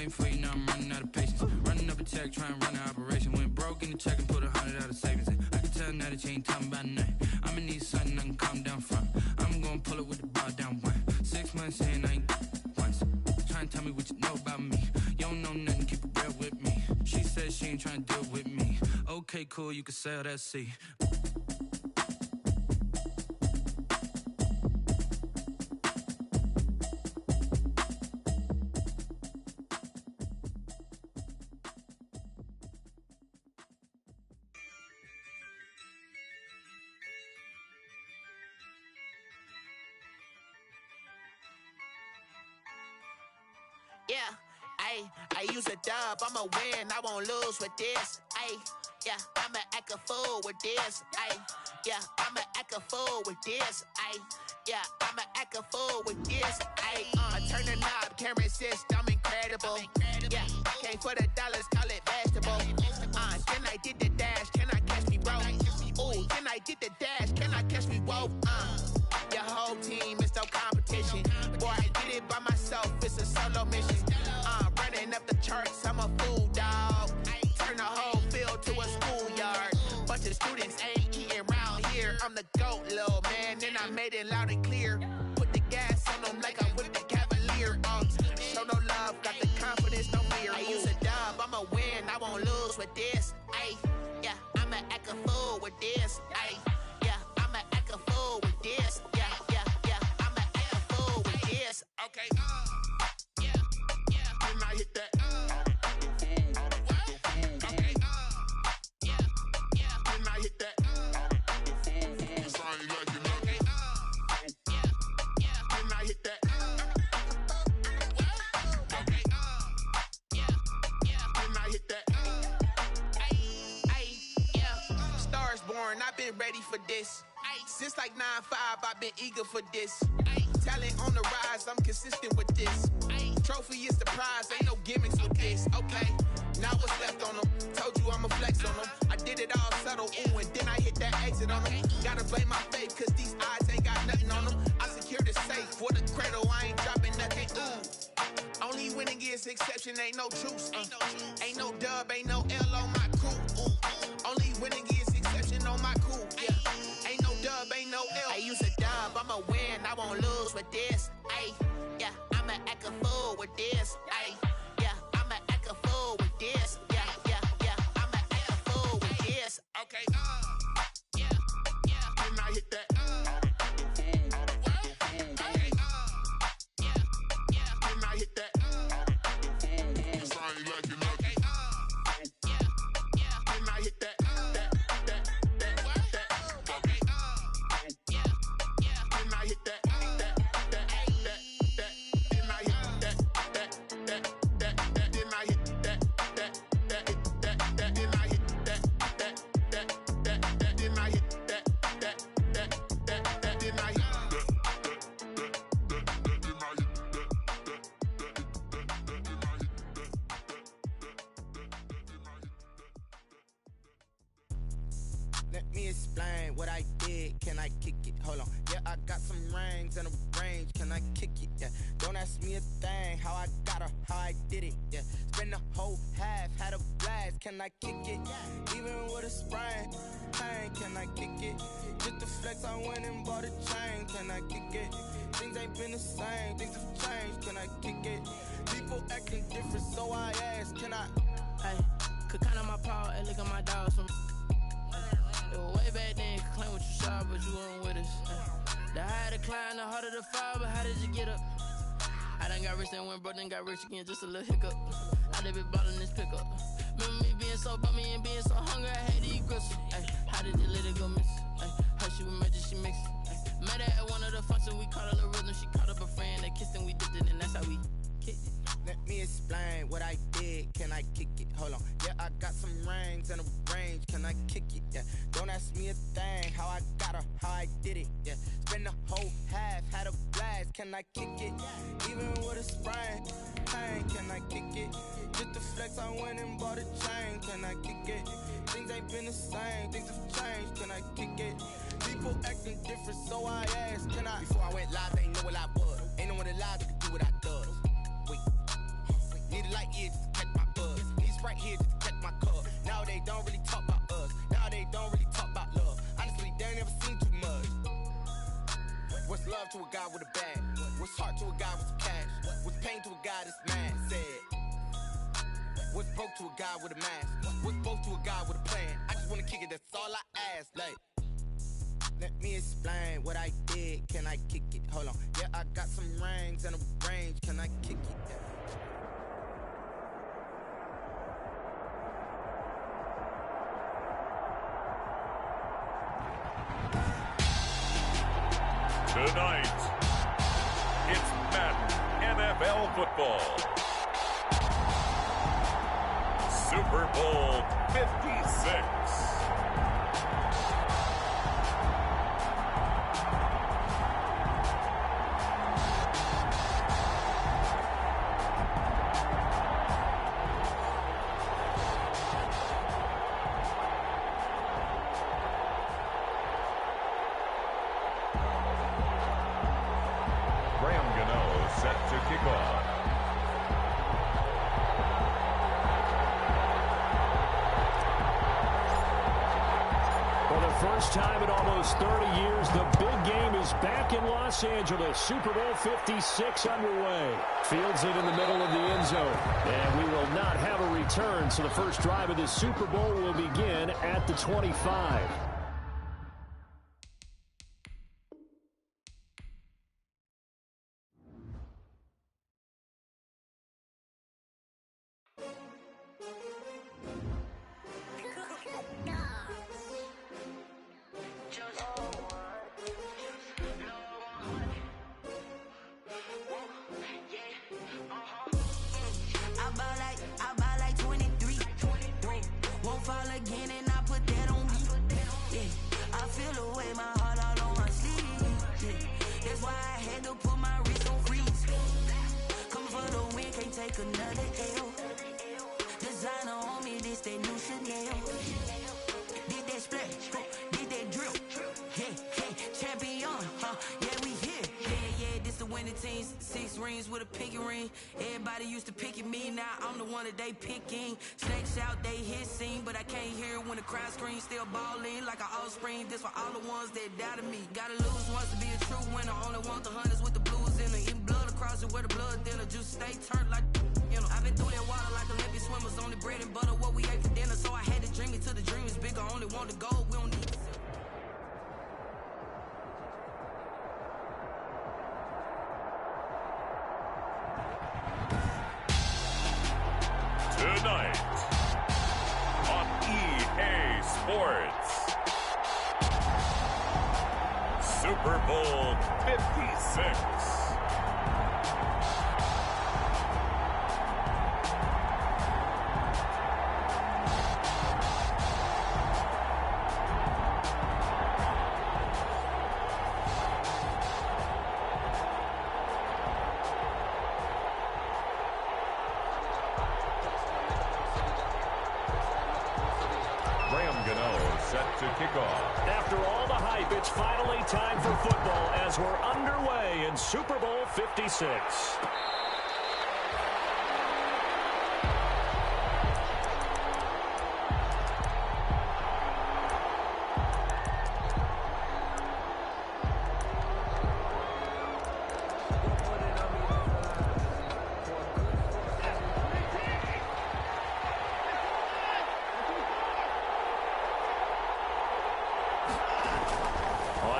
waiting for you, now I'm running out of patience. Running up a check, trying to run an operation. Went broke in the check and put 100 out of savings in. I can tell now that you ain't talking about nothing. I'ma need something I can calm down from. I'm gonna pull it with the bar down one. 6 months in, I ain't once. Trying to tell me what you know about me. You don't know nothing, keep it real with me. She said she ain't trying to deal with me. Okay, cool, you can sell that seat. Yeah, I use a dub, I'ma win, I won't lose with this. Yeah, I'ma act a fool with this. Yeah, I'ma act a fool with this. Yeah, I'ma act a fool with this. I turn the knob, can't resist, I'm incredible. Yeah, came for the dollars, call it vegetable. Then I did the dash, can I catch me, bro? Ooh, then I did the dash, can I catch me, whoa? Your whole team is no competition. Boy, I did it by myself, it's a solo mission. Running up the charts, I'm a fool, dog. Turn the whole field to a schoolyard. Bunch of students ain't eating round here. I'm the GOAT, little man, and I made it loud and clear. Put the gas on them like I'm with the Cavalier. Show no love, got the confidence, no fear. I use a dub, I'ma win, I won't lose with this. Yeah, I'ma act a fool with this. Yeah, I'ma act a fool with this. Yeah, I'ma act a fool with this. Okay, yeah, then I hit that. Okay, yeah, then I hit that. Cause I ain't like it nothing. Yeah, then I hit that. Okay, yeah, then I hit that. Yeah, stars born, I've been ready for this. Since like 9-5, I've been eager for this. Talent on the rise, I'm consistent with this. Trophy is the prize, ain't no gimmicks with this. Okay, now what's left on them? Told you I'ma flex on them. I did it all subtle, ooh, and then I hit that exit on them. Gotta blame my faith, cause these eyes ain't got nothing on them. I secured the safe for the cradle, I ain't dropping nothing, ooh. Only winning is exception, ain't no truce. Ain't no dub, ain't no L on my crew. Ooh. Only winning is exception on my crew, yeah. Ain't no dub, ain't no L. I use a dub, I'ma win, I won't lose with this. Yeah, I'ma act a fool with this. Yeah, I'ma act a fool with this. Yeah, I'ma act a fool with this. Okay, yeah, then I hit that. Okay, yeah, then I hit that. Cause I ain't like it nothing. Yeah, then I hit that. Okay, yeah, then I hit that. Let me explain what I did. Can I kick it? Hold on. Yeah, I got some rings and a range. Can I kick it? Yeah. Don't ask me a thing. How I got her, how I did it. Yeah. Spend the whole half, had a blast. Can I kick it? Even with a sprain. Pain, can I kick it? Just the flex, I went and bought a chain. Can I kick it? Things ain't been the same. Things have changed. Can I kick it? People acting different, so I ask. Can I? Hey, could count on my power and look at my dogs from. It was way back then, could claim what you saw, but you weren't with us. The higher the climb, the harder the fall, but how did you get up? I done got rich and went broke, then got rich again, just a little hiccup. I done been ballin' this pickup. Remember me being so bummy and being so hungry, I had to eat gristle. How did you let it go miss? Her she was magic, she mixed. Met her at one of the functions, we caught a little rhythm. She caught up a friend, they kissed and we dipped it, and that's how we kicked it. Let me explain what I did. Can I kick it? Hold on. Yeah, I got some rings and a range. Can I kick it? Yeah. Don't ask me a thing. How I got her, how I did it. Yeah. Spend the whole half, had a blast. Can I kick it? Even with a sprain. Pain, can I kick it? Just the flex, I went and bought a chain. Can I kick it? Things ain't been the same. Things have changed. Can I kick it? People acting different, so I asked. Can I? Before I went live, they ain't know what I was. Ain't no one alive that could do what I does. Wait. Need a light here just to catch my buzz. Need Sprite here just to catch my cup. Now they don't really talk about us. Now they don't really talk about love. Honestly, they ain't never seen too much. What's love to a guy with a bag? What's heart to a guy with some cash? What's pain to a guy that's mad? Said. What's broke to a guy with a mask? What's broke to a guy with a plan? I just wanna kick it, that's all I ask. Like, let me explain what I did. Can I kick it? Hold on. Yeah, I got some rings and a range. Can I kick it? Tonight, it's Madden NFL football. Super Bowl 56. Set to kick off. For the first time in almost 30 years, the big game is back in Los Angeles. Super Bowl 56 underway. Fields it in the middle of the end zone. And we will not have a return, so the first drive of the Super Bowl will begin at the 25. This for all the ones that doubted me. Gotta lose once to be a true winner. Only want the hunters with the blues in it. Eating blood across it where the blood dinner. Juice stay turned like, you know. I've been through that water like Olympic swimmers. Only bread and butter what we ate for dinner. So I had to dream it till the dream is bigger. Only want the gold. We don't need to. Tonight on EA Sports. Super Bowl 56. Set to kick off. After all the hype, it's finally time for football as we're underway in Super Bowl 56.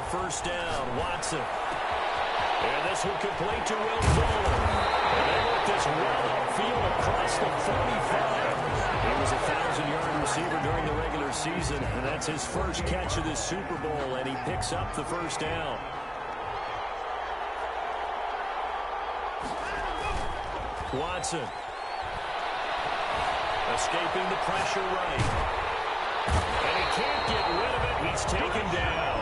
First down, Watson. And this will complete to Will Fuller. And they work this well upfield across the 45. He was a 1,000-yard receiver during the regular season, and that's his first catch of this Super Bowl, and he picks up the first down. Watson. Escaping the pressure right. And he can't get rid of it. He's taken down.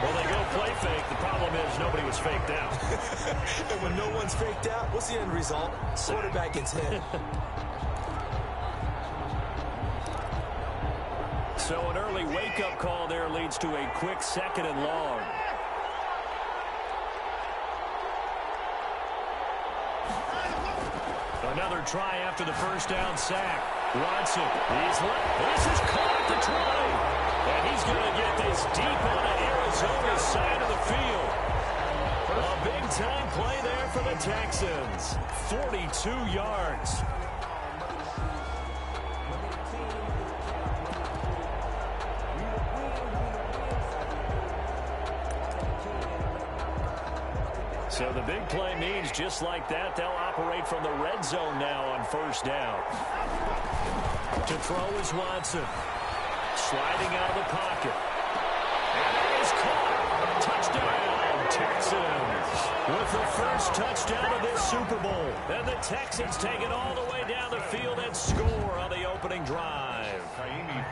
Well, they go play fake. The problem is nobody was faked out. And when no one's faked out, what's the end result? Quarterback gets hit. So an early wake-up call there leads to a quick 2nd and long. another try after the first down sack. Watson, he's left. This is caught at the 20. And he's going to get this deep onto Arizona's side of the field. A big-time play there for the Texans. 42 yards. So the big play means just like that, they'll operate from the red zone now on first down. To throw is Watson. Sliding out of the pocket. And it is caught. Touchdown, Texans. With the first touchdown of this Super Bowl. And the Texans take it all the way down the field and score on the opening drive.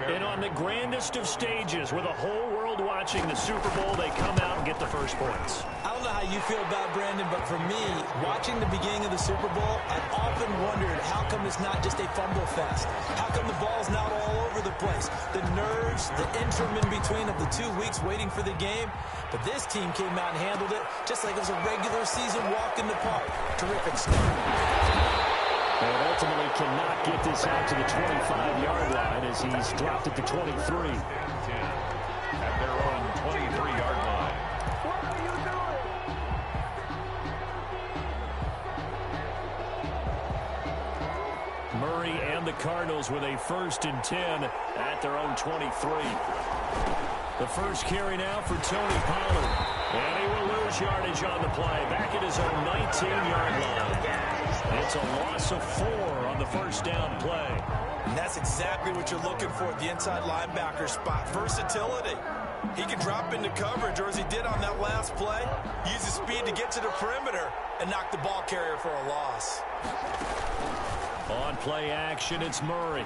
And on the grandest of stages, with the whole world watching the Super Bowl, they come out and get the first points. I don't know how you feel about Brandon, but for me, watching the beginning of the Super Bowl, I've often wondered how come it's not just a fumble fest? How come the ball's not all over the place? The nerves, the interim in between of the 2 weeks waiting for the game. But this team came out and handled it just like it was a regular season walk in the park. Terrific start. And ultimately cannot get this out to the 25-yard line as he's dropped at the 23. At their own 23-yard line. Murray and the Cardinals with a 1st and 10 at their own 23. The first carry now for Tony Pollard. And he will lose yardage on the play. Back at his own 19-yard line. It's a loss of 4 on the first down play. And that's exactly what you're looking for at the inside linebacker spot. Versatility. He can drop into coverage, or as he did on that last play, use his speed to get to the perimeter and knock the ball carrier for a loss. On play action, it's Murray.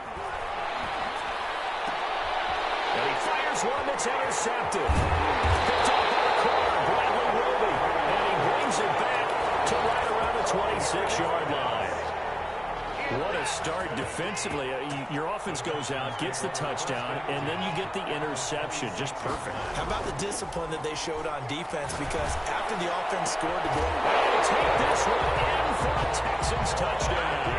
And he fires one that's intercepted. Picked up by the corner, Bradley Roby. And he brings it back to right around the 26-yard line. What a start defensively. Your offense goes out, gets the touchdown, and then you get the interception. Just perfect. How about the discipline that they showed on defense? Because after the offense scored the goal, take this one in for a Texans touchdown.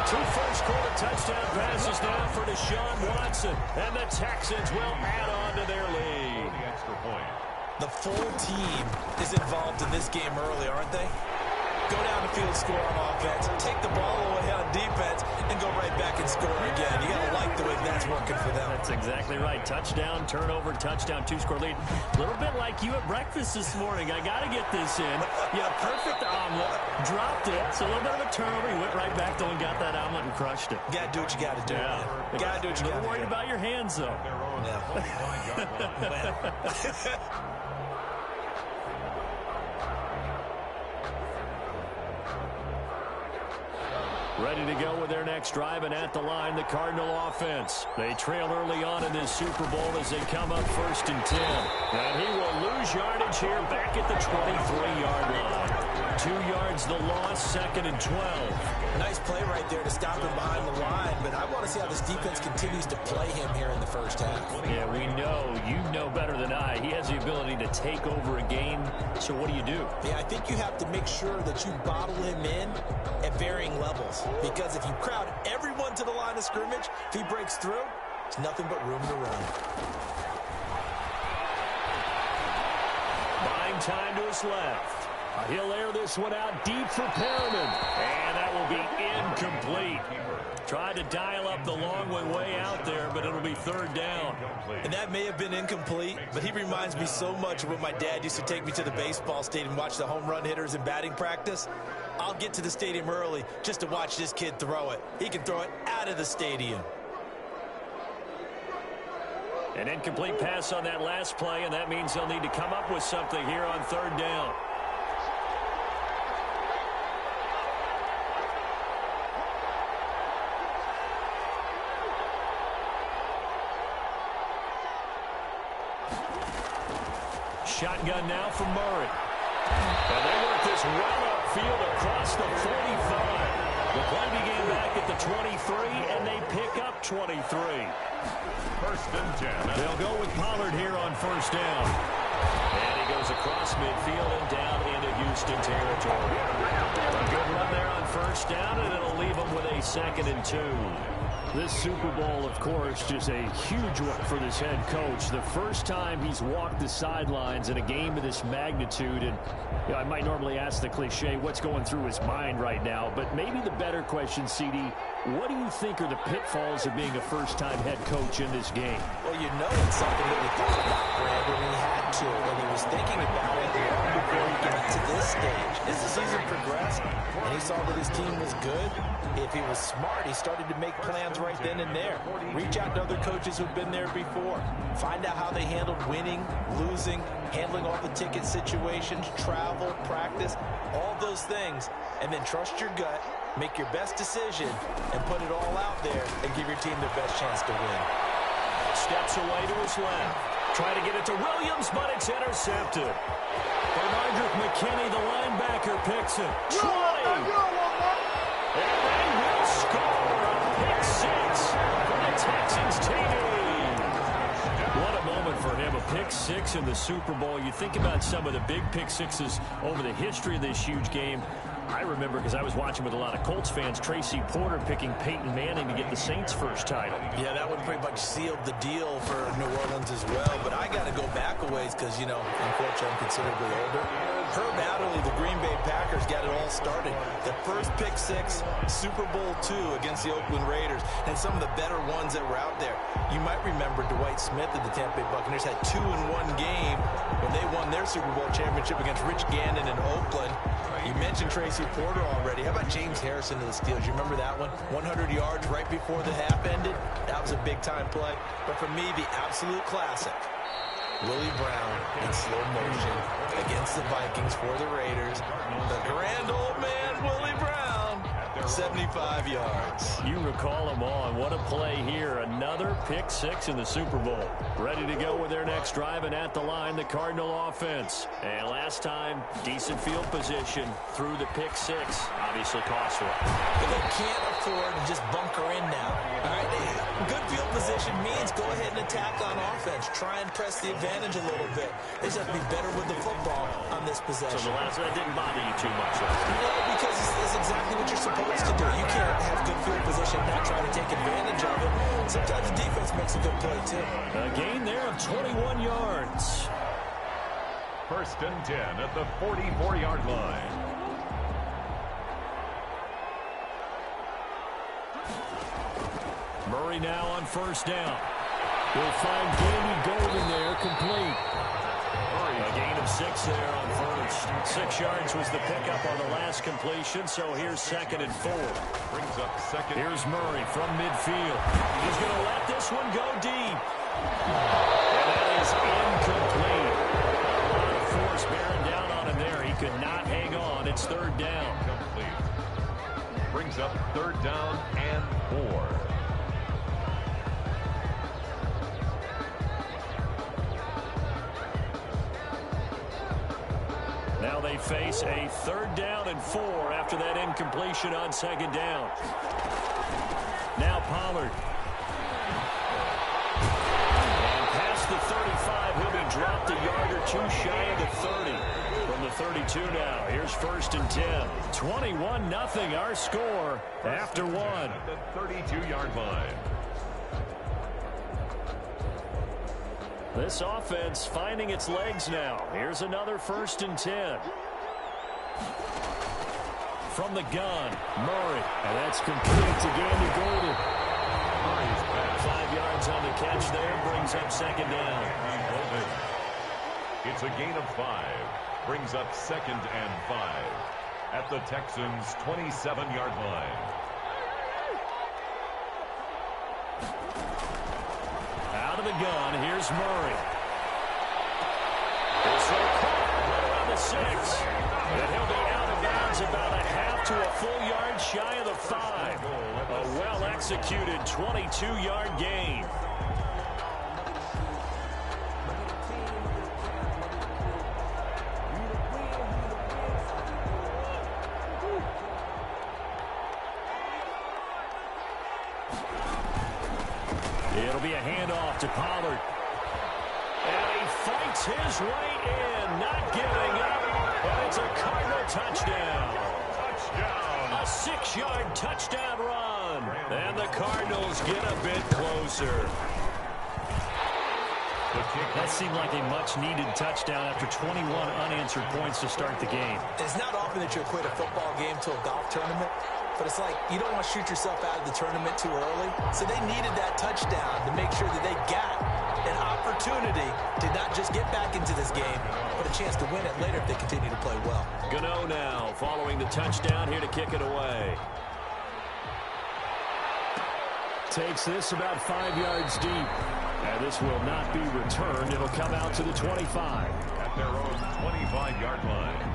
2 first-quarter touchdown passes now for Deshaun Watson. And the Texans will add on to their lead. The extra point. The full team is involved in this game early, aren't they? Go down the field, score on offense, take the ball away on defense, and go right back and score again. You got to like the way that's working for them. That's exactly right. Touchdown, turnover, touchdown, 2-score lead. A little bit like you at breakfast this morning. I got to get this in. Yeah, perfect omelet. Dropped it. It's a little bit of a turnover. He went right back though and got that omelet and crushed it. You got to do what you got to do. Yeah. You got to do what you got to do. A little worried about your hands, though. Yeah. Ready to go with their next drive, and at the line, the Cardinal offense. They trail early on in this Super Bowl as they come up 1st and 10. And he will lose yardage here back at the 23-yard line. 2 yards the loss, 2nd and 12. Nice play right there to stop him behind the line, but I want to see how this defense continues to play him here in the first half. Yeah, we know, you know better than I, he has the ability to take over a game, so what do you do? Yeah, I think you have to make sure that you bottle him in at varying levels, because if you crowd everyone to the line of scrimmage, if he breaks through, it's nothing but room to run. Buying time to his left. He'll air this one out deep for Perriman. And that will be incomplete. Tried to dial up the long way out there, but it'll be 3rd down. And that may have been incomplete, but he reminds me so much of when my dad used to take me to the baseball stadium and watch the home run hitters in batting practice. I'll get to the stadium early just to watch this kid throw it. He can throw it out of the stadium. An incomplete pass on that last play, and that means they'll need to come up with something here on 3rd down. Shotgun now for Murray. And they work this well upfield across the 45. The play began back at the 23, and they pick up 23. 1st and 10. They'll go with Pollard here on 1st down. And he goes across midfield and down into Houston territory. A good run there on first down, and it'll leave him with a 2nd and 2. This Super Bowl, of course, just a huge one for this head coach. The first time he's walked the sidelines in a game of this magnitude. And you know, I might normally ask the cliche, what's going through his mind right now? But maybe the better question, CD, what do you think are the pitfalls of being a first-time head coach in this game? Well, you know it's something that he thought about, Brandon. He had to, and he was thinking about it long before he got to this stage. As the season progressed, and he saw that his team was good, if he was smart, he started to make plans right then and there. Reach out to other coaches who've been there before. Find out how they handled winning, losing, handling all the ticket situations, travel, practice, all those things. And then trust your gut, make your best decision, and put it all out there and give your team the best chance to win. Steps away to his left. Try to get it to Williams, but it's intercepted. Bernardrick McKinney, the linebacker, picks it. 20! And they will score a pick 6 for the Texans team. What a moment for him, a pick 6 in the Super Bowl. You think about some of the big pick 6s over the history of this huge game. I remember, because I was watching with a lot of Colts fans, Tracy Porter picking Peyton Manning to get the Saints' first title. Yeah, that one pretty much sealed the deal for New Orleans as well. But I got to go back a ways because, you know, unfortunately I'm considerably older. Herb Adderley, the Green Bay Packers, got it all started. The first pick 6, Super Bowl II against the Oakland Raiders, and some of the better ones that were out there. You might remember Dwight Smith of the Tampa Bay Buccaneers had 2 in one game when they won their Super Bowl championship against Rich Gannon in Oakland. You mentioned Tracy Porter already. How about James Harrison to the Steelers? You remember that one? 100 yards right before the half ended? That was a big-time play. But for me, the absolute classic, Willie Brown in slow motion against the Vikings for the Raiders. The grand old man, Willie Brown, 75 yards. You recall them all, and what a play here. Another pick 6 in the Super Bowl. Ready to go with their next drive, and at the line, the Cardinal offense. And last time, decent field position through the pick 6. Obviously costly. But they can't afford to just bunker in now. All right, good field position means go ahead and attack on offense. Try and press the advantage a little bit. They just have to be better with the football on this possession. So the last one didn't bother you too much. No, because it's exactly what you're supposed to do. You can't have good field position and not try to take advantage of it. Sometimes the defense makes a good play, too. A gain there of 21 yards. 1st and 10 at the 44-yard line. Murray now on first down. We'll find Danny Golden there, complete. A gain of 6 there on first. 6 yards was the pickup on the last completion, so here's 2nd and 4. Brings up 2nd. Here's Murray from midfield. He's going to let this one go deep. And that is incomplete. A lot of force bearing down on him there. He could not hang on. It's 3rd down. Complete. Brings up 3rd down and 4. Now they face a 3rd down and 4 after that incompletion on 2nd down. Now Pollard. And past the 35, he'll be dropped a yard or 2 shy of the 30. From the 32 now, here's 1st and 10. 21-0 our score after 1. At the 32-yard line. This offense finding its legs now. Here's another 1st and 10. From the gun, Murray. And that's complete to Danny Golden. 5 yards on the catch there. Brings up 2nd down. It's a gain of 5. Brings up 2nd and 5. At the Texans' 27-yard line. Out of the gun, here's Murray. This will caught right around the 6. And he'll be out of bounds about a half to a full yard shy of the 5. A well-executed 22-yard gain. It'll be a handoff to Pollard. And he fights his way in, not giving up, and it's a Cardinal touchdown. A 6-yard touchdown run, and the Cardinals get a bit closer. That seemed like a much-needed touchdown after 21 unanswered points to start the game. It's not often that you equate a football game to a golf tournament, but it's like you don't want to shoot yourself out of the tournament too early. So they needed that touchdown to make sure that they got an opportunity to not just get back into this game, but a chance to win it later if they continue to play well. Gano now following the touchdown here to kick it away. Takes this about 5 yards deep. And this will not be returned. It'll come out to the 25. At their own 25-yard line.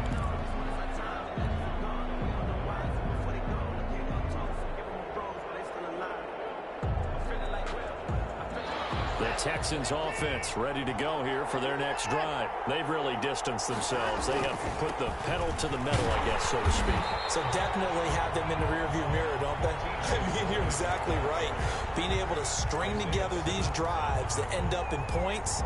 The Texans offense ready to go here for their next drive. They've really distanced themselves. They have put the pedal to the metal, I guess, so to speak. So definitely have them in the rearview mirror, don't they? I mean, you're exactly right. Being able to string together these drives that end up in points,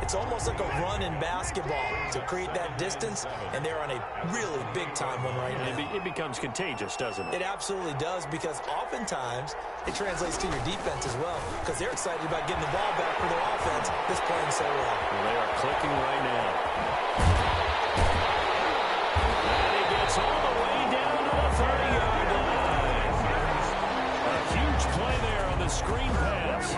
it's almost like a run in basketball to create that distance, and they're on a really big-time one right now. It becomes contagious, doesn't it? It absolutely does, because oftentimes it translates to your defense as well, because they're excited about getting the ball back for their offense that's playing so well. Well, they are clicking right now. And he gets all the way down to the 30-yard line. A huge play there on the screen pass.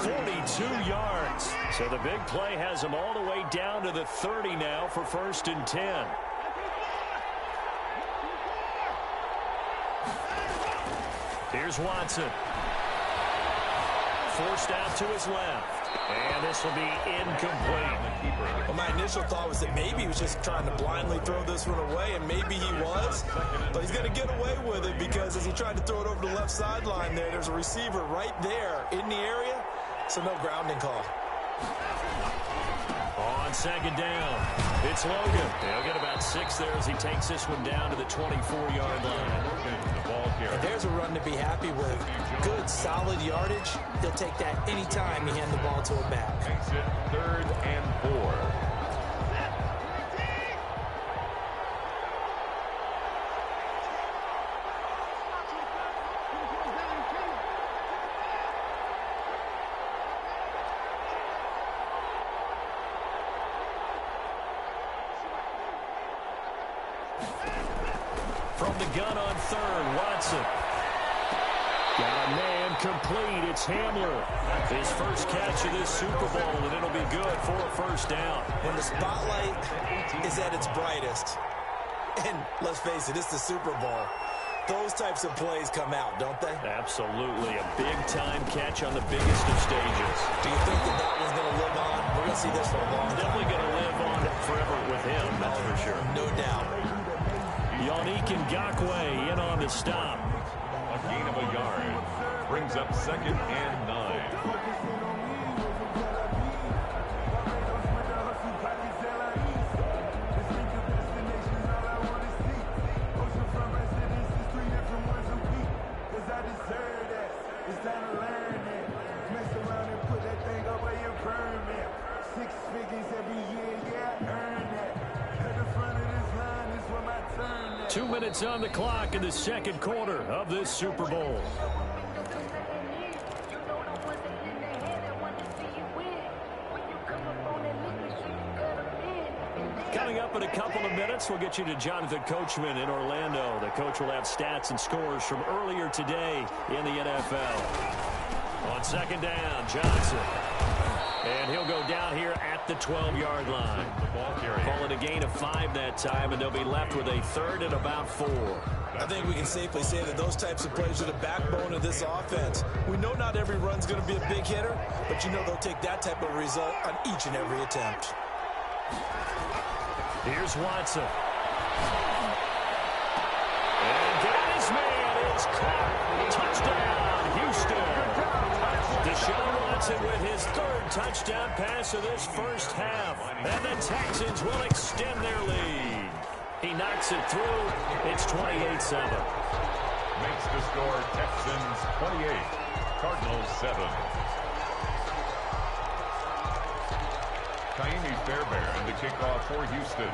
42 yards. So the big play has him all the way down to the 30 now for 1st and 10. Here's Watson. Forced out to his left. And this will be incomplete. Well, my initial thought was that maybe he was just trying to blindly throw this one away, and maybe he was. But he's going to get away with it, because as he tried to throw it over the left sideline there's a receiver right there in the area, so no grounding call. On 2nd down, it's Logan. They'll get about 6 there as he takes this one down to the 24-yard line. And there's a run to be happy with. Good, solid yardage. He'll take that anytime you hand the ball to a back. Makes it 3rd and 4. From the gun on 3rd, Watson. Got a man complete. It's Hamler. His first catch of this Super Bowl, and it'll be good for a 1st down. When the spotlight is at its brightest, and let's face it, it's the Super Bowl, those types of plays come out, don't they? Absolutely. A big-time catch on the biggest of stages. Do you think that one's going to live on? We're going to see this for a long time. Definitely going to live on forever with him, that's for sure. No doubt. Yannick Ngakoue in on the stop. A gain of a yard. Brings up 2nd and 9. Minutes on the clock in the 2nd quarter of this Super Bowl. Coming up in a couple of minutes, we'll get you to Jonathan Coachman in Orlando. The coach will have stats and scores from earlier today in the NFL. On 2nd down, Johnson. And he'll go down here at the 12-yard line. Call it a gain of 5 that time, and they'll be left with a 3rd and about 4. I think we can safely say that those types of plays are the backbone of this offense. We know not every run's going to be a big hitter, but you know they'll take that type of result on each and every attempt. Here's Watson. And that is man. It's caught. Touchdown, Houston. Deshaun Watson with his 3rd touchdown pass of this first half. And the Texans will extend their lead. He knocks it through. It's 28-7. Makes the score Texans 28, Cardinals 7. Fairbairn, the kickoff for Houston.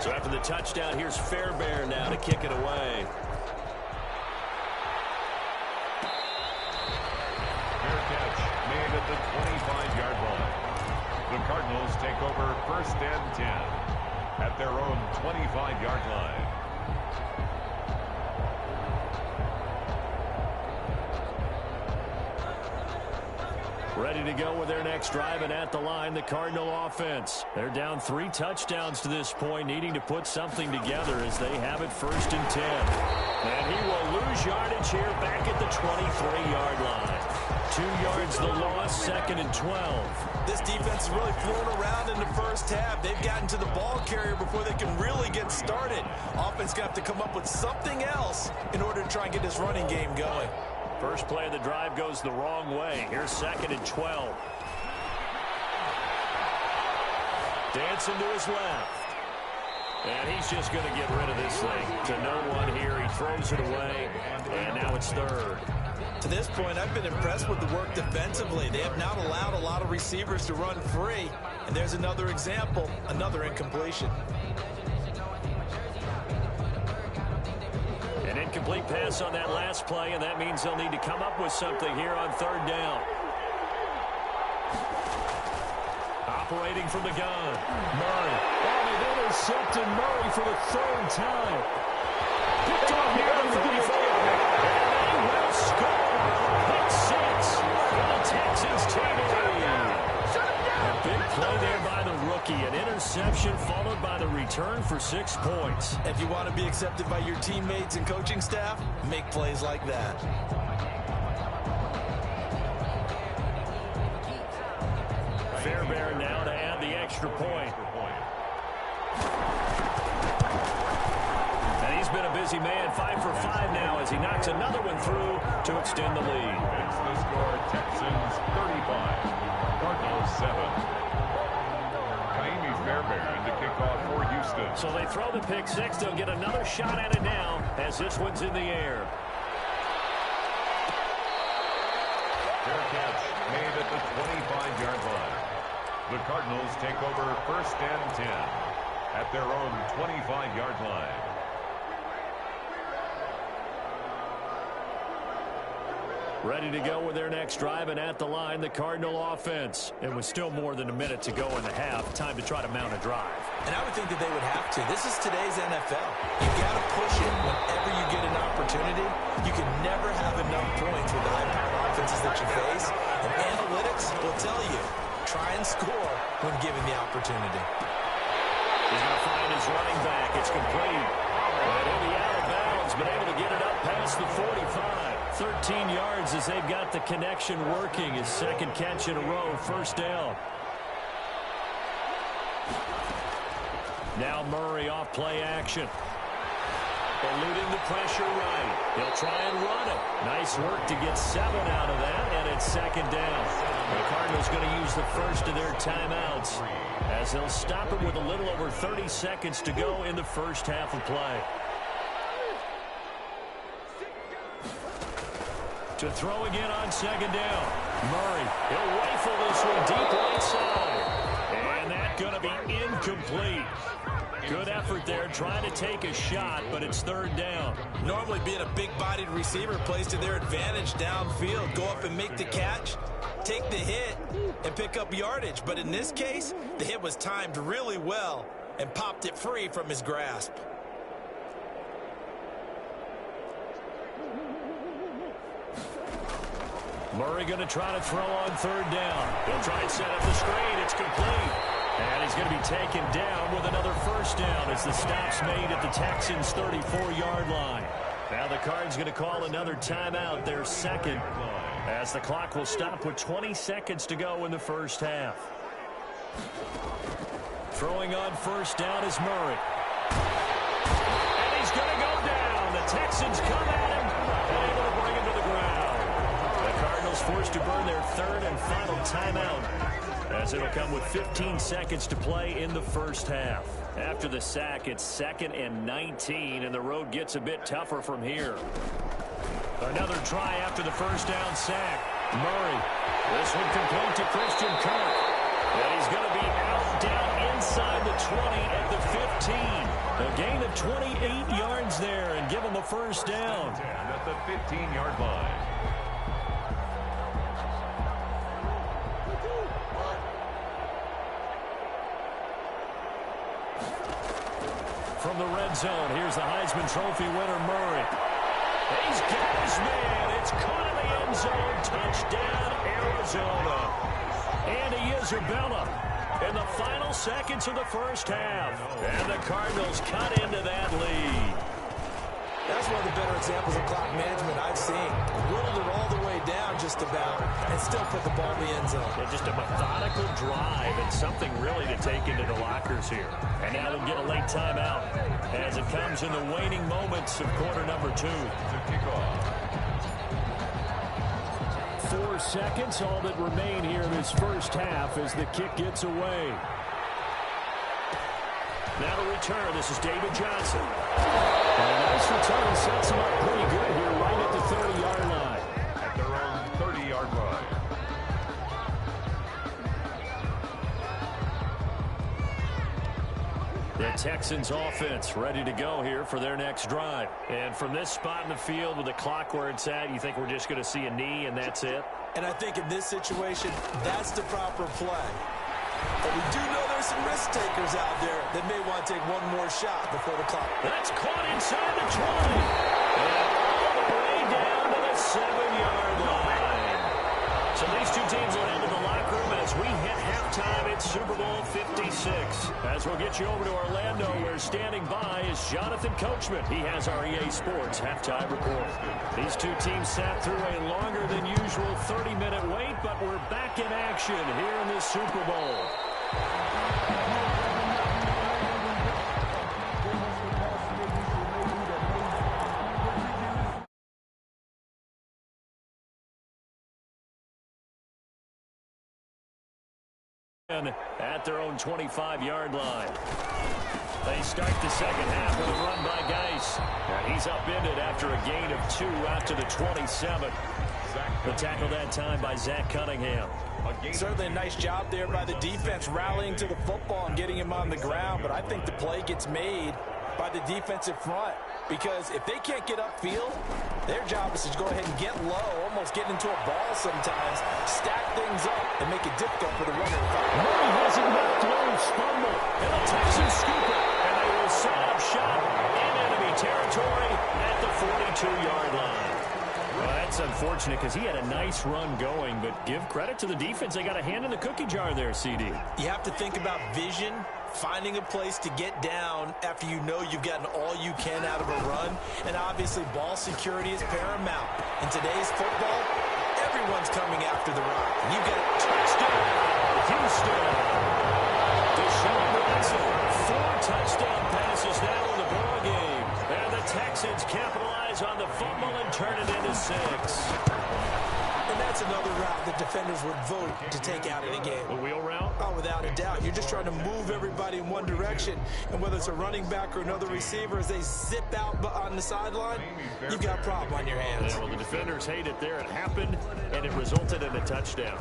So after the touchdown, here's Fairbairn now to kick it away. Fair catch made at the 25-yard line. The Cardinals take over 1st and 10 at their own 25-yard line. Ready to go with their next drive, and at the line, the Cardinal offense. They're down 3 touchdowns to this point, needing to put something together as they have it 1st and 10. And he will lose yardage here back at the 23-yard line. 2 yards the loss, 2nd and 12. This defense is really flown around in the first half. They've gotten to the ball carrier before they can really get started. Offense going to have to come up with something else in order to try and get this running game going. First play of the drive goes the wrong way. Here's 2nd and 12. Dancing to his left. And he's just going to get rid of this thing to no one here. He throws it away, and now it's 3rd. To this point, I've been impressed with the work defensively. They have not allowed a lot of receivers to run free. And there's another example, another incompletion. An incomplete pass on that last play, and that means they'll need to come up with something here on 3rd down. Operating from the gun, Murray. Oh, they've intercepted Murray for the 3rd time. Picked off near the 34. And they will score. Pick 6 for the Texans team. A big play there by the rookie. An interception followed by the return for 6 points. If you want to be accepted by your teammates and coaching staff, make plays like that. Fairbairn now to add the extra point. And he's been a busy man, 5 for 5 now as he knocks another one through to extend the lead. It's the score, Texans 35, Cardinals 7. Fairbairn to kick off for Houston. So they throw the pick 6. They'll get another shot at it now as this one's in the air. Fair catch made at the 25-yard line. The Cardinals take over 1st and 10 at their own 25-yard line. Ready to go with their next drive, and at the line, the Cardinal offense. It was still more than a minute to go in the half. Time to try to mount a drive. And I would think that they would have to. This is today's NFL. You got to push it whenever you get an opportunity. You can never have enough points with the high-powered offenses that you face. And analytics will tell you, try and score when given the opportunity. He's going to find his running back. It's complete. And he'll be out of bounds, but able to get it up past the 45. 13 yards as they've got the connection working. His 2nd catch in a row, 1st down. Now Murray off play action. Eluding the pressure right. He'll try and run it. Nice work to get 7 out of that, and it's 2nd down. The Cardinals going to use the first of their timeouts as they'll stop it with a little over 30 seconds to go in the first half of play. To throw again on 2nd down. Murray, he'll rifle this one deep right side. And that's going to be incomplete. Good effort there trying to take a shot, but it's 3rd down. Normally being a big-bodied receiver plays to their advantage downfield. Go up and make the catch, take the hit, and pick up yardage. But in this case, the hit was timed really well and popped it free from his grasp. Murray going to try to throw on 3rd down. He'll try and set up the screen. It's complete. And he's going to be taken down with another 1st down as the stop's made at the Texans' 34-yard line. Now the Cards going to call another timeout, their 2nd, as the clock will stop with 20 seconds to go in the first half. Throwing on 1st down is Murray. And he's going to go down. The Texans come at him and able to bring him to the ground. The Cardinals forced to burn their 3rd and final timeout, as it'll come with 15 seconds to play in the first half. After the sack, it's 2nd and 19, and the road gets a bit tougher from here. Another try after the first down sack. Murray. This one complete to Christian Kirk. And he's going to be out down inside the 20 at the 15. A gain of 28 yards there and give him the first down. At the 15-yard line. From the red zone, here's the Heisman Trophy winner, Murray. He's got his man. It's caught in the end zone. Touchdown, Arizona. Andy Isabella in the final seconds of the first half. And the Cardinals cut into that lead. That's one of the better examples of clock management I've seen. Whittled it all the way down just about and still put the ball in the end zone. Yeah, just a methodical drive and something really to take into the lockers here. And now they'll get a late timeout as it comes in the waning moments of quarter number 2. 4 seconds, all that remain here in this first half as the kick gets away. Now to return, this is David Johnson. And a nice return sets him up pretty good here right at the 30-yard line. At their own 30-yard line. The Texans offense ready to go here for their next drive. And from this spot in the field with the clock where it's at, you think we're just going to see a knee and that's it? And I think in this situation, that's the proper play. But we do know there's some risk takers out there that may want to take one more shot before the clock. That's caught inside the 20. And all the way down to the 7-yard line. So these two teams will head to the locker room as we hit halftime at Super Bowl 56. As we'll get you over to Orlando, where standing by is Jonathan Coachman. He has our EA Sports halftime report. These two teams sat through a longer than usual 30-minute wait, but we're back in action here in the Super Bowl. At their own 25-yard line. They start the second half with a run by Geis. And he's upended after a gain of 2 out to the 27. The tackle that time by Zach Cunningham. Certainly a nice job there by the defense rallying to the football and getting him on the ground, but I think the play gets made by the defensive front because if they can't get upfield, their job is to go ahead and get low, almost get into a ball sometimes, stack things up, and make it difficult for the runner. Murray has it knocked loose, fumble, and the Texans scoop it, and they will set up shop in enemy territory at the 42-yard line. Well, that's unfortunate because he had a nice run going, but give credit to the defense. They got a hand in the cookie jar there, CD. You have to think about vision, finding a place to get down after you know you've gotten all you can out of a run, and obviously ball security is paramount. In today's football, everyone's coming after the rock. You get a touchdown, Houston. Deshaun Watson, 4 touchdown passes now in the ball game. And the Texans capitalize on the fumble and turn it into 6. And that's another route that defenders would vote to take out of the game. The wheel route? Oh, without a doubt. You're just trying to move everybody in one direction. And whether it's a running back or another receiver, as they zip out on the sideline, you've got a problem on your hands. Yeah, well, the defenders hate it there. It happened, and it resulted in a touchdown.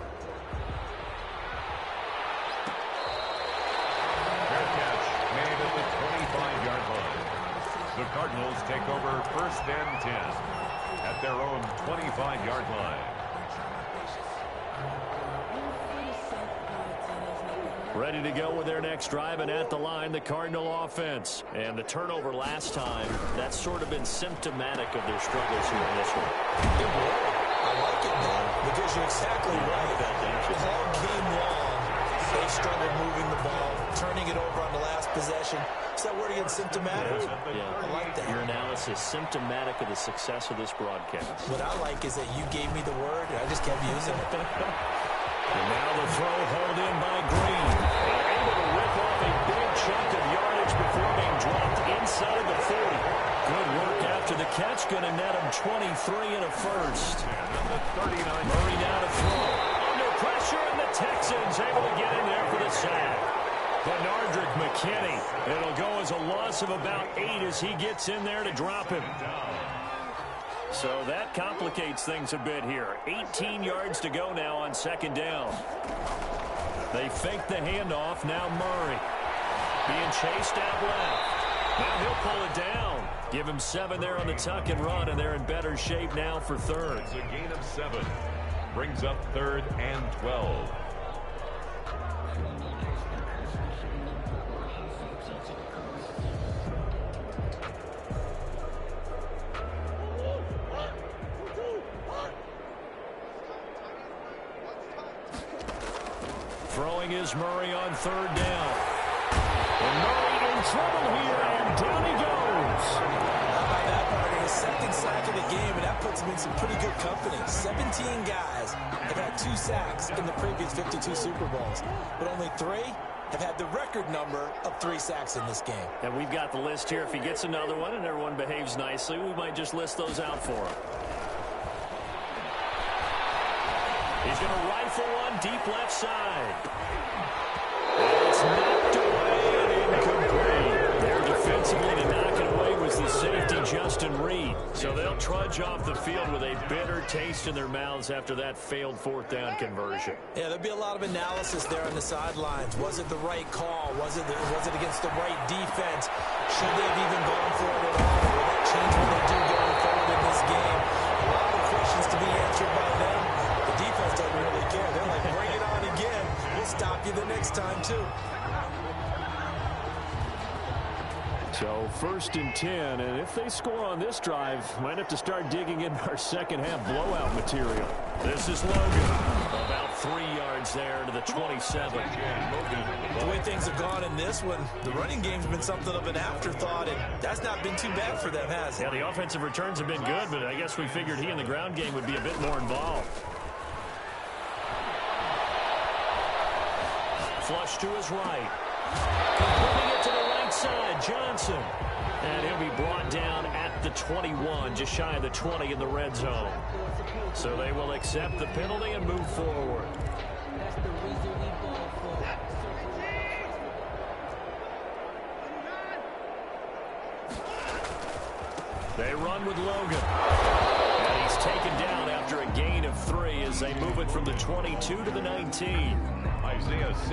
Fair catch made at the 25-yard line. The Cardinals take over first and 10 at their own 25-yard line. Ready to go with their next drive, and at the line, the Cardinal offense. And the turnover last time, that's sort of been symptomatic of their struggles here in this one. It will. I like it, though, because you're exactly right. All game long, they struggled moving the ball, turning it over on the last possession. Is that word again, symptomatic? Yeah. I like that. Your analysis, symptomatic of the success of this broadcast. What I like is that you gave me the word, and I just kept using it. And now the throw hauled in by Green. And able to rip off a big chunk of yardage before being dropped inside the 40. Good work after the catch. Going to net him 23 and a first. Murray now to throw. Under pressure, and the Texans able to get in there for the sack. Benardrick McKinney. It'll go as a loss of about 8 as he gets in there to drop him. So that complicates things a bit here. 18 yards to go now on second down. They fake the handoff. Now Murray being chased out left. Now he'll pull it down. Give him 7 there on the tuck and run, and they're in better shape now for third. It's a gain of 7. Brings up 3rd and 12. Throwing is Murray on 3rd down. And Murray in trouble here, and down he goes. How about that, Parker? His second sack of the game, and that puts him in some pretty good company. 17 guys have had 2 sacks in the previous 52 Super Bowls, but only 3 have had the record number of 3 sacks in this game. And we've got the list here. If he gets another one and everyone behaves nicely, we might just list those out for him. He's going to rifle one deep left side. It's knocked away and incomplete. There defensively to knock it away was the safety, Justin Reed. So they'll trudge off the field with a bitter taste in their mouths after that failed 4th down conversion. Yeah, there'll be a lot of analysis there on the sidelines. Was it the right call? Was it against the right defense? Should they have even gone for it at all? Will that change what they do going forward in this game? A lot of questions to be answered by them. The defense doesn't really care. They're like, bring it on again. We'll stop you the next time, too. So 1st and 10, and if they score on this drive, might have to start digging in our second half blowout material. This is Logan. About 3 yards there to the 27. The way things have gone in this one, the running game's been something of an afterthought, and that's not been too bad for them, has it? Yeah, the offensive returns have been good, but I guess we figured he in the ground game would be a bit more involved. Flush to his right. Putting it to the right side, Johnson. And he'll be brought down at the 21, just shy of the 20 in the red zone. So they will accept the penalty and move forward. They run with Logan. And he's taken down after a gain of 3 as they move it from the 22 to the 19.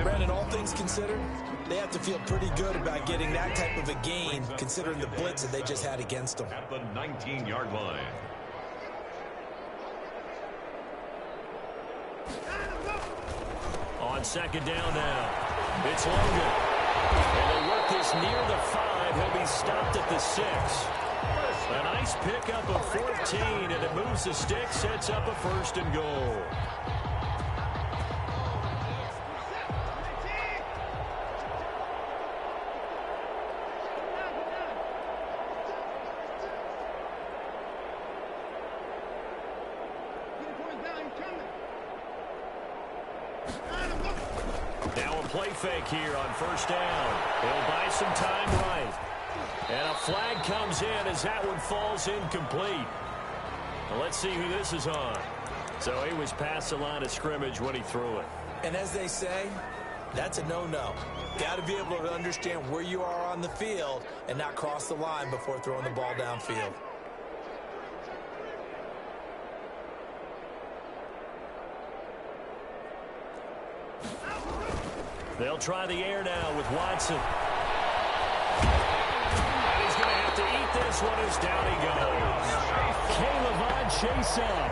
Brandon, all things considered, they have to feel pretty good about getting that type of a gain, considering the blitz that they just had against them. At the 19-yard line. On second down now, it's Logan. And they'll work this near the 5. He'll be stopped at the 6. A nice pickup of 14, and it moves the stick, sets up a 1st and goal. Now a play fake here on 1st down. He'll buy some time right. And a flag comes in as that one falls incomplete. Well, let's see who this is on. So he was past the line of scrimmage when he threw it. And as they say, that's a no-no. Got to be able to understand where you are on the field and not cross the line before throwing the ball downfield. They'll try the air now with Watson. And he's going to have to eat this one as down he goes. Caleb chase up.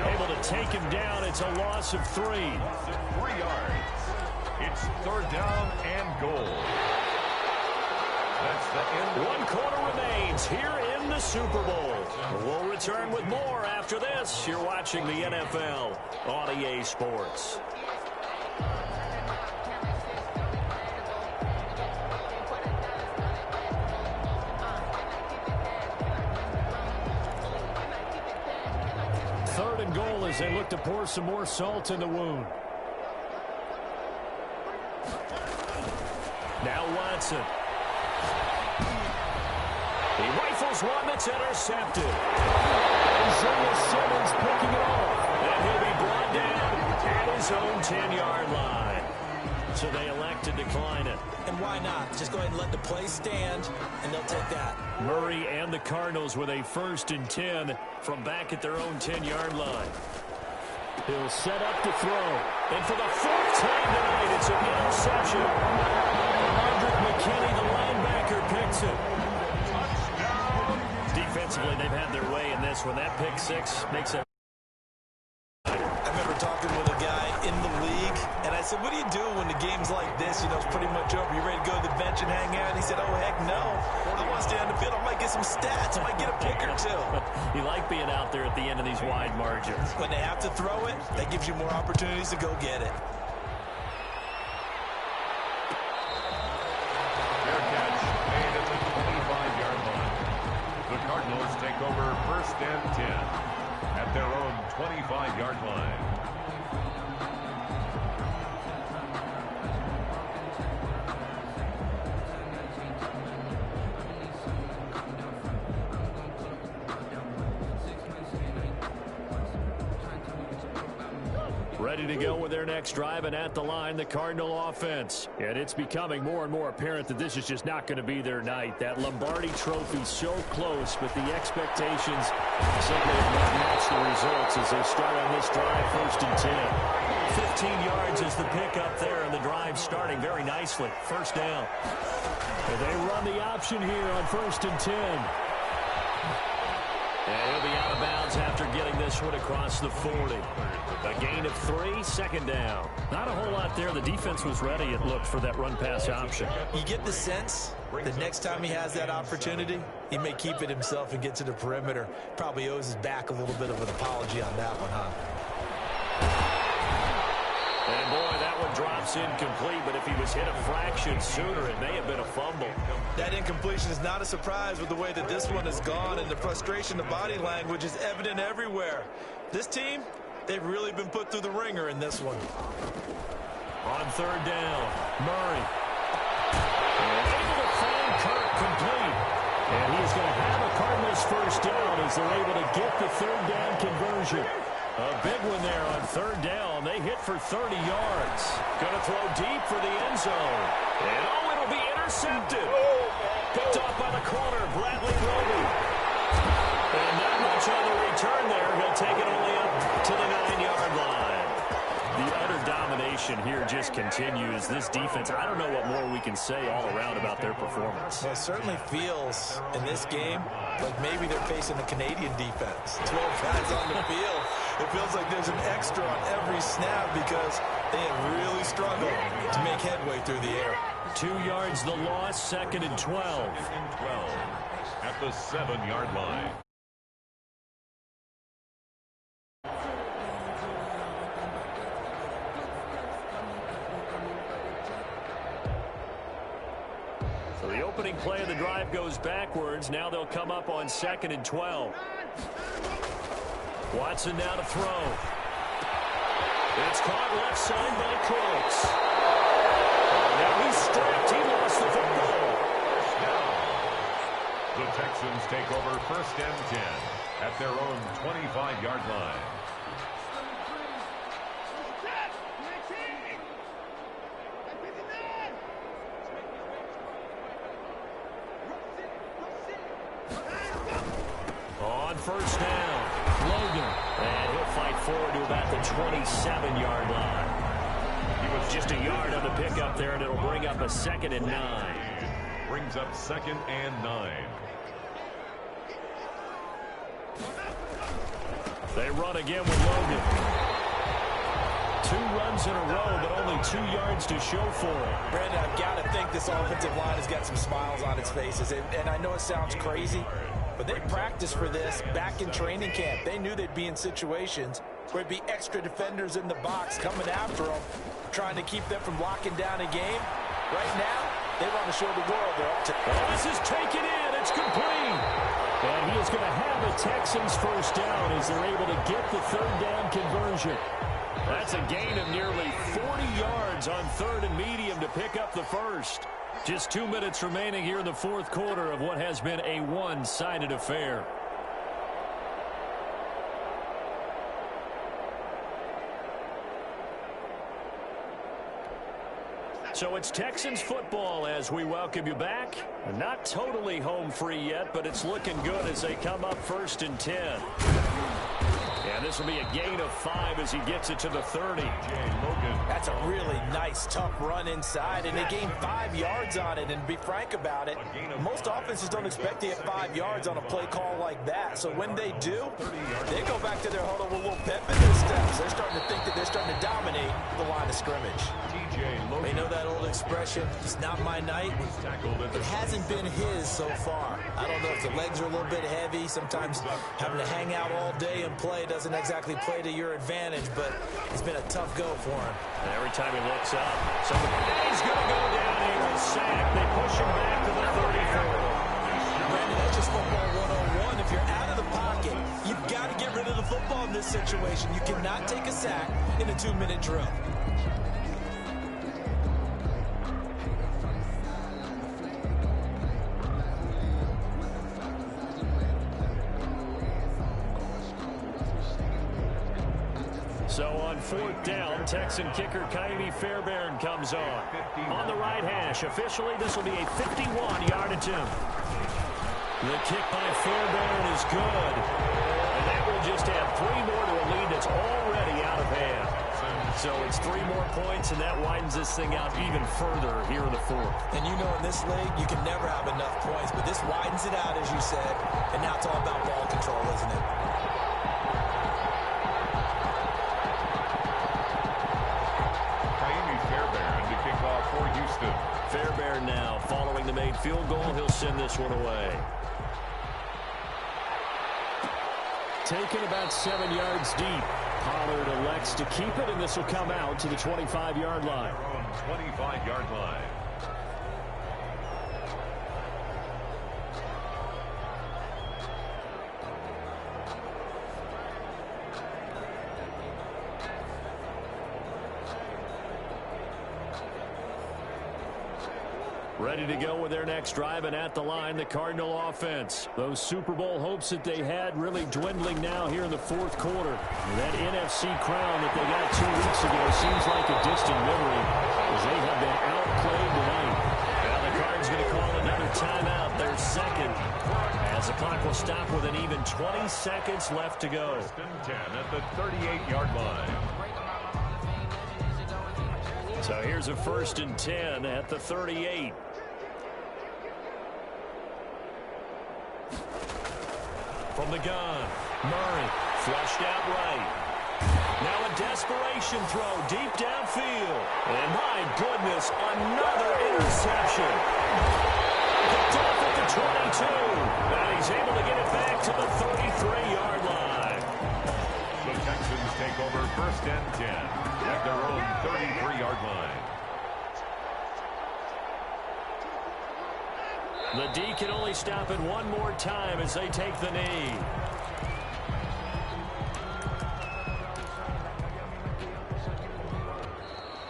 Able to take him down. It's a loss of 3. 3 yards. It's 3rd down and goal. That's the end. 1 quarter remains here in the Super Bowl. We'll return with more after this. You're watching the NFL on EA Sports. Goal as they look to pour some more salt in the wound. Now Watson. He rifles one that's intercepted. Isaiah Simmons picking it off. And he'll be brought down at his own 10-yard line. So they elect to decline it. And why not? Just go ahead and let the play stand, and they'll take that. Murray and the Cardinals with a 1st and 10 from back at their own 10-yard line. He'll set up to throw. And for the 4th time tonight, it's an interception. Roderick McKinney, the linebacker, picks it. Defensively, they've had their way in this one. That pick 6 makes it. I remember talking with a guy in the league, and I said, what do you do when the game's like this? You know, it's pretty much over. You ready to go to the bench and hang out? And he said, oh, heck no. I want to stay on the field. I might get some stats. I might get a pick or two. You like being out there at the end of these wide margins. When they have to throw it, that gives you more opportunities to go get it. Fair catch made at the 25-yard line. The Cardinals take over 1st and 10 at their own 25-yard line. Ready to go with their next drive, and at the line, the Cardinal offense. And it's becoming more and more apparent that this is just not going to be their night. That Lombardi trophy so close, but the expectations simply have not matched the results as they start on this drive, 1st and 10. 15 yards is the pickup there, and the drive starting very nicely. 1st down. And they run the option here on 1st and 10. And he'll be out of bounds after getting this one across the 40. A gain of 3, 2nd down. Not a whole lot there. The defense was ready, it looked, for that run-pass option. You get the sense that next time he has that opportunity, he may keep it himself and get to the perimeter. Probably owes his back a little bit of an apology on that one, huh? And boy, that one drops incomplete, but if he was hit a fraction sooner, it may have been a fumble. That incompletion is not a surprise with the way that this one has gone, and the frustration, the body language is evident everywhere. This team, they've really been put through the ringer in this one. On 3rd down, Murray. Able to find Kirk complete. And he's going to have a Cardinals 1st down as they're able to get the 3rd down conversion. A big one there on 3rd down. They hit for 30 yards. Going to throw deep for the end zone. And oh, it'll be intercepted. Picked off by the corner, Bradley Roby. And not much on the return there. He'll take it only up to the 9-yard line. The utter domination here just continues. This defense, I don't know what more we can say all around about their performance. Well, it certainly feels in this game like maybe they're facing the Canadian defense. 12 guys on the field. It feels like there's an extra on every snap because they have really struggled to make headway through the air. 2 yards the loss, 2nd and 12. At the 7-yard line. So the opening play of the drive goes backwards. Now they'll come up on 2nd and 12. Watson now to throw. It's caught left side by Cooks. Now he's stripped. He lost the football. The Texans take over 1st and 10 at their own 25-yard line. On 1st down, Logan. And he'll fight forward to about the 27-yard line. He was just a yard on the pickup there, and it'll bring up a 2nd and 9. Brings up 2nd and 9. They run again with Logan. 2 runs in a row, but only 2 yards to show for it. Brandon, I've got to think this offensive line has got some smiles on its faces. And I know it sounds crazy, but they practiced for this back in training camp. They knew they'd be in situations where it'd be extra defenders in the box coming after them, trying to keep them from locking down a game. Right now, they want to show the world they're up to. Oh, this is taken in. It's complete. And he is going to have a Texans 1st down as they're able to get the 3rd down conversion. That's a gain of nearly 40 yards on 3rd and medium to pick up the 1st. Just 2 minutes remaining here in the 4th quarter of what has been a one-sided affair. So it's Texans football as we welcome you back. Not totally home free yet, but it's looking good as they come up 1st and 10. And this will be a gain of 5 as he gets it to the 30. That's a really nice, tough run inside, and they gained 5 yards on it. And to be frank about it, most offenses don't expect to get 5 yards on a play call like that. So when they do, they go back to their huddle with a little pep in their steps. They're starting to think that they're starting to dominate the line of scrimmage. They know that old expression, it's not my night. It hasn't been his so far. I don't know if the legs are a little bit heavy. Sometimes having to hang out all day and play doesn't exactly play to your advantage, but it's been a tough go for him. And every time he looks up, he's going to go down here and sack. They push him back to the 34. Brandon, that's just football 101. If you're out of the pocket, you've got to get rid of the football in this situation. You cannot take a sack in a 2-minute drill. So on 4th down, Texan kicker Kylie Fairbairn comes on the right hash. Officially, this will be a 51-yard attempt. The kick by Fairbairn is good. And that will just add 3 more to a lead that's already out of hand. So it's 3 more points, and that widens this thing out even further here in the 4th. And you know in this league, you can never have enough points, but this widens it out, as you said. And now it's all about ball control, isn't it? Fairbairn now following the made field goal. He'll send this one away. Taken about 7 yards deep. Pollard elects to keep it, and this will come out to the 25-yard line. 25-yard line. Ready to go with their next drive, and at the line, the Cardinal offense. Those Super Bowl hopes that they had really dwindling now here in the 4th quarter. That NFC crown that they got 2 weeks ago seems like a distant memory as they have been outplayed tonight. Now the Cardinals going to call another timeout, their second, as the clock will stop with an even 20 seconds left to go. 10 at the 38-yard line. So here's a 1st and 10 at the 38. From the gun, Murray flushed out right. Now a desperation throw deep downfield. And my goodness, another interception. Picked off at the 22. And he's able to get it back to the 33-yard line. The Texans take over 1st and 10 at their own 33-yard line. The D can only stop it one more time as they take the knee.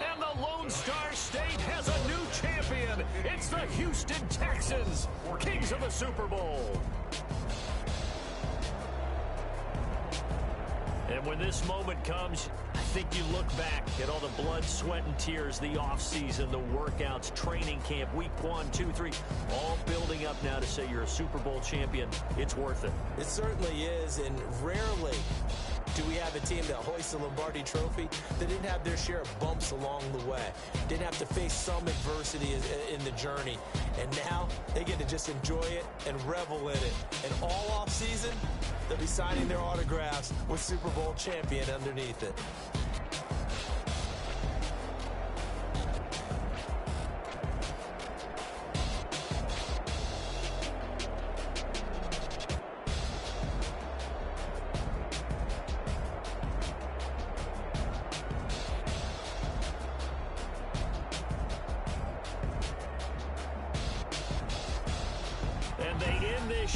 And the Lone Star State has a new champion. It's the Houston Texans, kings of the Super Bowl. And when this moment comes, I think you look back at all the blood, sweat, and tears, the offseason, the workouts, training camp, week 1, 2, 3, all building up now to say you're a Super Bowl champion. It's worth it. It certainly is, and rarely do we have a team that hoists the Lombardi Trophy that didn't have their share of bumps along the way, didn't have to face some adversity in the journey, and now they get to just enjoy it and revel in it. And all off season, they'll be signing their autographs with Super Bowl champion underneath it.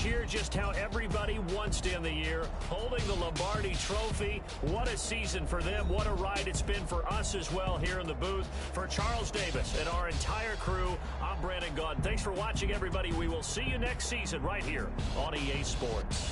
Year just how everybody wants to end the year, holding the Lombardi Trophy. What a season for them. What a ride it's been for us as well here in the booth. For Charles Davis and our entire crew, I'm Brandon Gaudin. Thanks for watching, everybody. We will see you next season right here on EA Sports.